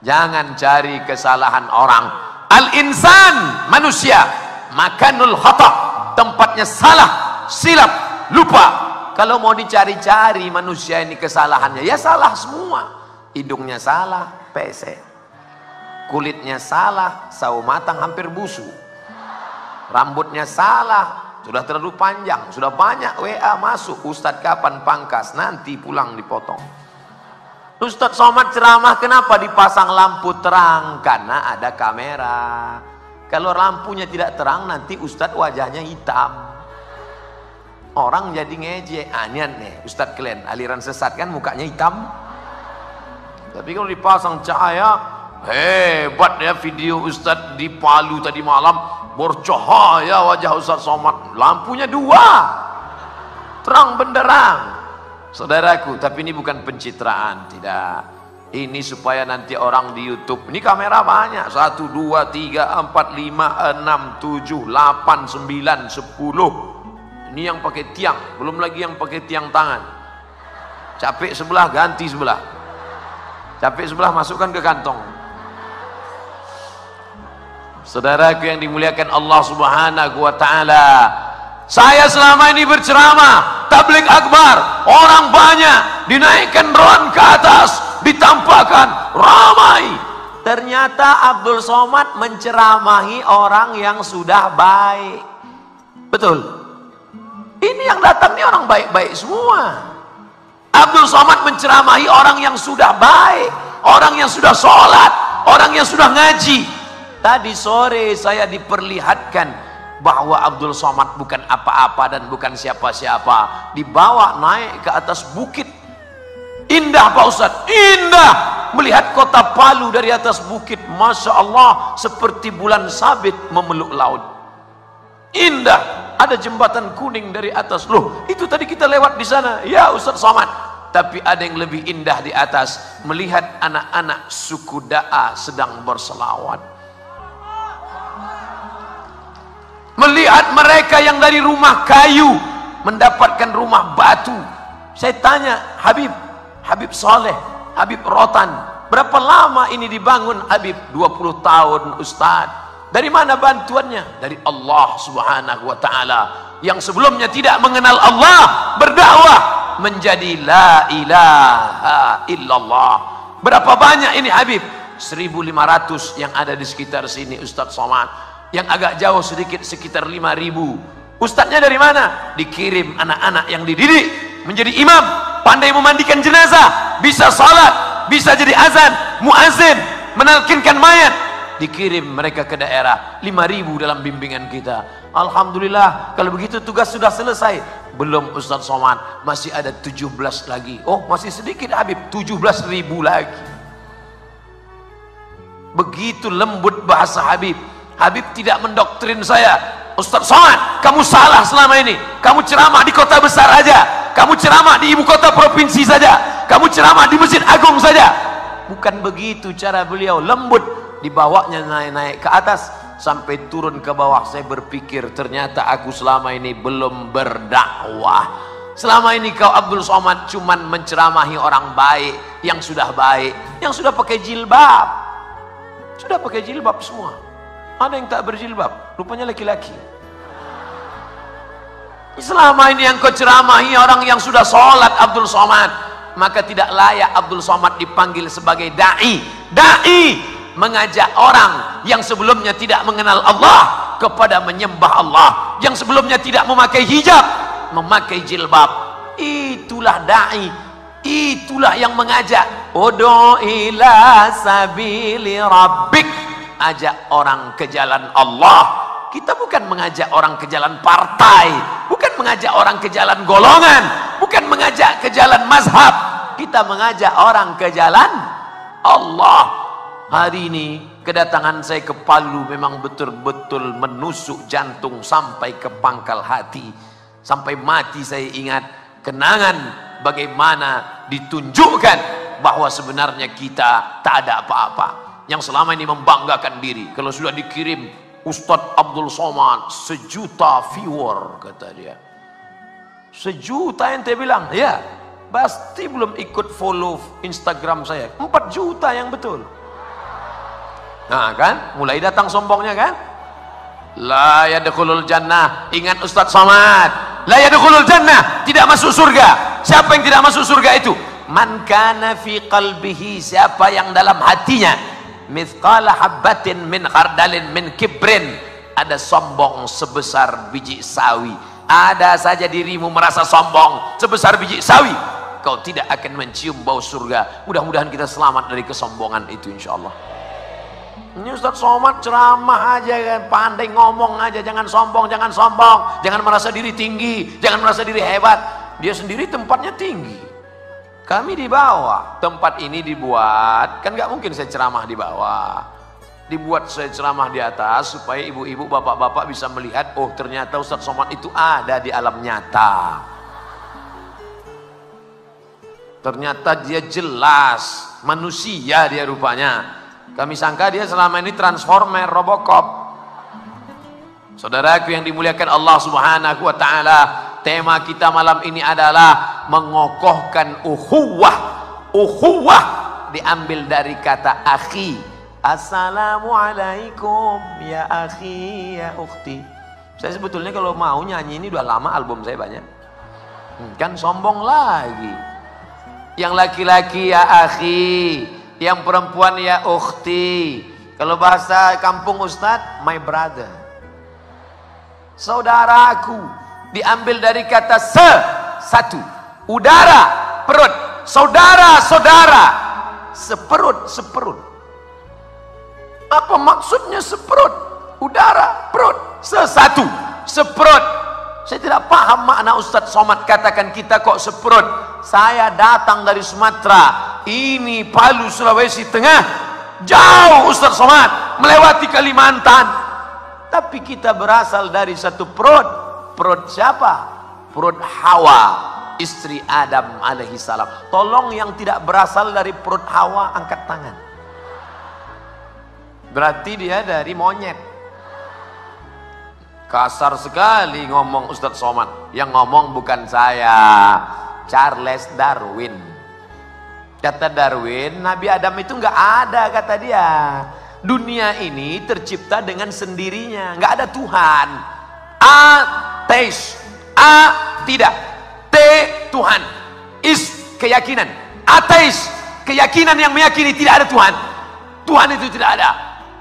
Jangan cari kesalahan orang. Al-insan, manusia, makanul khata', tempatnya salah, silap, lupa. Kalau mau dicari-cari manusia ini kesalahannya, ya salah semua. Hidungnya salah, pesek. Kulitnya salah, sawo matang hampir busuk. Rambutnya salah, sudah terlalu panjang, sudah banyak WA masuk. Ustadz kapan pangkas? Nanti pulang dipotong. Ustadz Somad ceramah kenapa dipasang lampu terang? Karena ada kamera. Kalau lampunya tidak terang nanti Ustadz wajahnya hitam. Orang jadi ngejek. Anian nih Ustadz kalian aliran sesat kan mukanya hitam. Tapi kalau dipasang cahaya, hebat ya video Ustadz di Palu tadi malam, bercahaya wajah Ustadz Somad. Lampunya 2, terang benderang. Saudaraku, tapi ini bukan pencitraan, tidak. Ini supaya nanti orang di YouTube, ini kamera banyak, 1, 2, 3, 4, 5, 6, 7, 8, 9, 10. Ini yang pakai tiang, belum lagi yang pakai tiang tangan. Capek sebelah, ganti sebelah. Capek sebelah, masukkan ke kantong. Saudaraku yang dimuliakan Allah Subhanahu wa Ta'ala, saya selama ini berceramah, tabligh akbar, orang banyak, dinaikkan drone ke atas, ditampakkan, ramai. Ternyata Abdul Somad menceramahi orang yang sudah baik. Betul? Ini yang datang nih orang baik-baik semua. Abdul Somad menceramahi orang yang sudah baik, orang yang sudah sholat, orang yang sudah ngaji. Tadi sore saya diperlihatkan bahwa Abdul Somad bukan apa-apa dan bukan siapa-siapa. Dibawa naik ke atas bukit. Indah Pak Ustadz, indah melihat kota Palu dari atas bukit. Masya Allah, seperti bulan sabit memeluk laut. Indah, ada jembatan kuning dari atas. Loh, itu tadi kita lewat di sana. Ya Ustadz Somad. Tapi ada yang lebih indah di atas, melihat anak-anak suku Da'a sedang berselawat. Melihat mereka yang dari rumah kayu mendapatkan rumah batu. Saya tanya, Habib Soleh, Habib Rotan, berapa lama ini dibangun Habib? 20 tahun Ustaz. Dari mana bantuannya? Dari Allah Subhanahu wa Ta'ala. Yang sebelumnya tidak mengenal Allah, berdakwah menjadi la ilaha illallah. Berapa banyak ini Habib? 1.500 yang ada di sekitar sini Ustaz Somad. Yang agak jauh sedikit sekitar 5.000. Ustadznya dari mana? Dikirim anak-anak yang dididik menjadi imam, pandai memandikan jenazah, bisa salat, bisa jadi azan, muazin, menalkinkan mayat. Dikirim mereka ke daerah, 5.000 dalam bimbingan kita. Alhamdulillah, kalau begitu tugas sudah selesai. Belum Ustaz Somad, masih ada 17 lagi. Oh, masih sedikit Habib, 17.000 lagi. Begitu lembut bahasa Habib. Habib tidak mendoktrin saya. Ustaz Somad, kamu salah selama ini. Kamu ceramah di kota besar aja. Kamu ceramah di ibu kota provinsi saja. Kamu ceramah di Masjid Agung saja. Bukan begitu cara beliau. Lembut, dibawanya naik-naik ke atas sampai turun ke bawah. Saya berpikir ternyata aku selama ini belum berdakwah. Selama ini kau Abdul Somad cuman menceramahi orang baik, yang sudah baik, yang sudah pakai jilbab. Sudah pakai jilbab semua. Ada yang tak berjilbab, rupanya laki-laki. Selama ini yang kau ceramahi orang yang sudah sholat Abdul Somad, maka tidak layak Abdul Somad dipanggil sebagai da'i. Da'i mengajak orang yang sebelumnya tidak mengenal Allah kepada menyembah Allah, yang sebelumnya tidak memakai hijab, memakai jilbab. Itulah da'i, itulah yang mengajak. Ud'u ila sabili rabbik, ajak orang ke jalan Allah. Kita bukan mengajak orang ke jalan partai, bukan mengajak orang ke jalan golongan, bukan mengajak ke jalan mazhab. Kita mengajak orang ke jalan Allah. Hari ini kedatangan saya ke Palu memang betul-betul menusuk jantung sampai ke pangkal hati. Sampai mati saya ingat kenangan bagaimana ditunjukkan bahwa sebenarnya kita tak ada apa-apa. Yang selama ini membanggakan diri, kalau sudah dikirim Ustadz Abdul Somad 1 juta viewer, kata dia. 1 juta ente bilang? Ya, pasti belum ikut follow Instagram saya. 4 juta yang betul. Nah kan, mulai datang sombongnya kan. La yadkhulul jannah, ingat Ustaz Somad, la yadkhulul jannah, tidak masuk surga. Siapa yang tidak masuk surga itu? Man kana fi qalbihi, siapa yang dalam hatinya mithqala habbatin min khardalin min kibrin, ada sombong sebesar biji sawi. Ada saja dirimu merasa sombong sebesar biji sawi, kau tidak akan mencium bau surga. Mudah-mudahan kita selamat dari kesombongan itu insyaallah. Ini Ustaz Somad ceramah aja kan, pandai ngomong aja, jangan sombong, jangan sombong, jangan merasa diri tinggi, jangan merasa diri hebat. Dia sendiri tempatnya tinggi, kami di bawah. Tempat ini dibuat, kan nggak mungkin saya ceramah di bawah, dibuat saya ceramah di atas supaya ibu-ibu, bapak-bapak bisa melihat, oh ternyata Ustaz Somad itu ada di alam nyata. Ternyata dia jelas manusia, dia rupanya. Kami sangka dia selama ini transformer, Robocop. Saudaraku yang dimuliakan Allah Subhanahu wa taala, tema kita malam ini adalah mengokohkan ukhuwah. Ukhuwah diambil dari kata akhi. Assalamualaikum ya akhi ya ukhti. Saya sebetulnya kalau mau nyanyi ini udah lama, album saya banyak. Kan sombong lagi. Yang laki-laki ya akhi, yang perempuan ya ukhti. Kalau bahasa kampung Ustadz, my brother, saudaraku. Diambil dari kata satu, udara, perut, saudara, saudara, seperut, seperut. Apa maksudnya seperut? Udara, perut, sesatu, seperut. Saya tidak paham makna Ustadz Somad katakan kita kok seperut. Saya datang dari Sumatera, ini Palu, Sulawesi Tengah, jauh Ustadz Somad, melewati Kalimantan, tapi kita berasal dari satu perut. Perut siapa? Perut Hawa, istri Adam alaihi salam. Tolong yang tidak berasal dari perut Hawa angkat tangan. Berarti dia dari monyet. Kasar sekali ngomong Ustadz Somad. Yang ngomong bukan saya, Charles Darwin. Kata Darwin, Nabi Adam itu nggak ada, kata dia. Dunia ini tercipta dengan sendirinya, nggak ada Tuhan. Ateis, A tidak, T Tuhan, is keyakinan. Ateis, keyakinan yang meyakini tidak ada Tuhan. Tuhan itu tidak ada.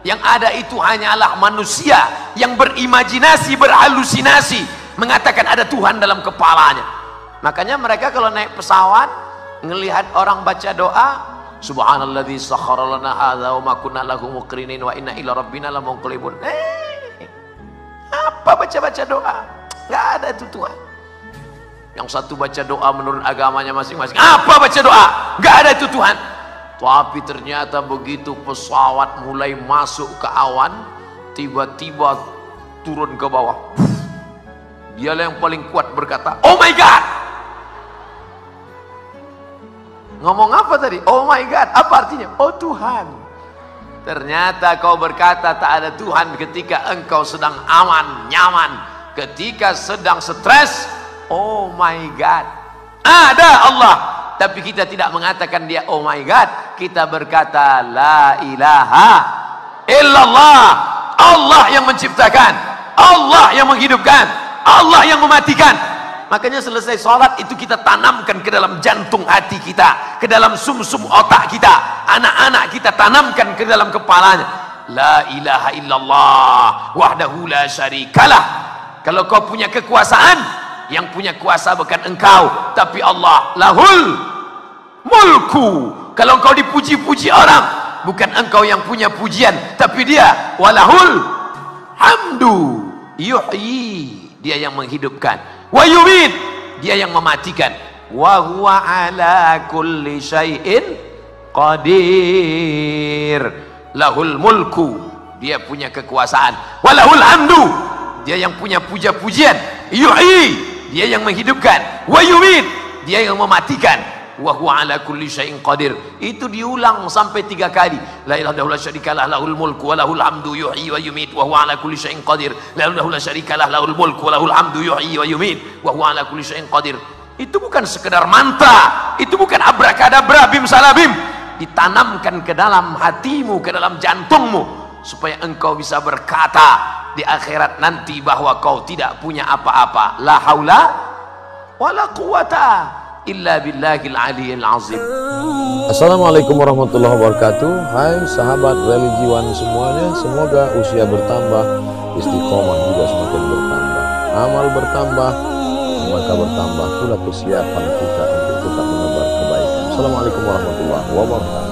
Yang ada itu hanyalah manusia yang berimajinasi, berhalusinasi, mengatakan ada Tuhan dalam kepalanya. Makanya mereka kalau naik pesawat, ngelihat orang baca doa, subhanalladzi sakhkhara lana hadza wa ma kunna lahu muqrinin wa inna ila rabbina lamunqalibun. Apa baca-baca doa? Nggak ada itu Tuhan. Yang satu baca doa menurut agamanya masing-masing. Apa baca doa? Nggak ada itu Tuhan. Tapi ternyata begitu pesawat mulai masuk ke awan, tiba-tiba turun ke bawah. Dialah yang paling kuat berkata, oh my God. Ngomong apa tadi? Oh my God. Apa artinya? Oh Tuhan. Ternyata kau berkata tak ada Tuhan ketika engkau sedang aman, nyaman. Ketika sedang stres, oh my God. Ada Allah. Tapi kita tidak mengatakan dia oh my God. Kita berkata la ilaha illallah. Allah yang menciptakan, Allah yang menghidupkan, Allah yang mematikan. Makanya selesai sholat itu kita tanamkan ke dalam jantung hati kita, ke dalam sumsum otak kita. Anak-anak kita tanamkan ke dalam kepalanya. La ilaha illallah wahdahu la syarikalah. Kalau kau punya kekuasaan, yang punya kuasa bukan engkau, tapi Allah. Lahul mulku. Kalau engkau dipuji-puji orang, bukan engkau yang punya pujian, tapi dia. Walahul hamdu yuhyi, dia yang menghidupkan. Wa yumit, dia yang mematikan. Wa huwa ala kulli syai'in qadir. Lahul mulku, dia punya kekuasaan. Walahul hamdu, dia yang punya puja-pujian. Yuhyi, dia yang menghidupkan. Wa yumit, dia yang mematikan. Wa huwa ala kulli syai'in qadir. Itu diulang sampai 3 kali. La ilaha illallah syarikalah lahul mulku wa lahul hamdu yuhyi wa yumit wa huwa ala kulli syai'in qadir. La ilaha illallah syarikalah lahul mulku wa lahul hamdu yuhyi wa yumit wa huwa ala kulli syai'in qadir. Itu bukan sekedar mantra, itu bukan abrakadabra bim salabim. ditanamkan ke dalam hatimu, ke dalam jantungmu, supaya engkau bisa berkata di akhirat nanti bahwa kau tidak punya apa-apa. La haula wala quwata illa billahil aliyil azim. Assalamualaikum warahmatullahi wabarakatuh. Hai sahabat religiwan semuanya, semoga usia bertambah, istiqomah juga semakin bertambah, amal bertambah, maka bertambah pula kesiapan kita untuk tetap menebar kebaikan. Assalamualaikum warahmatullahi wabarakatuh.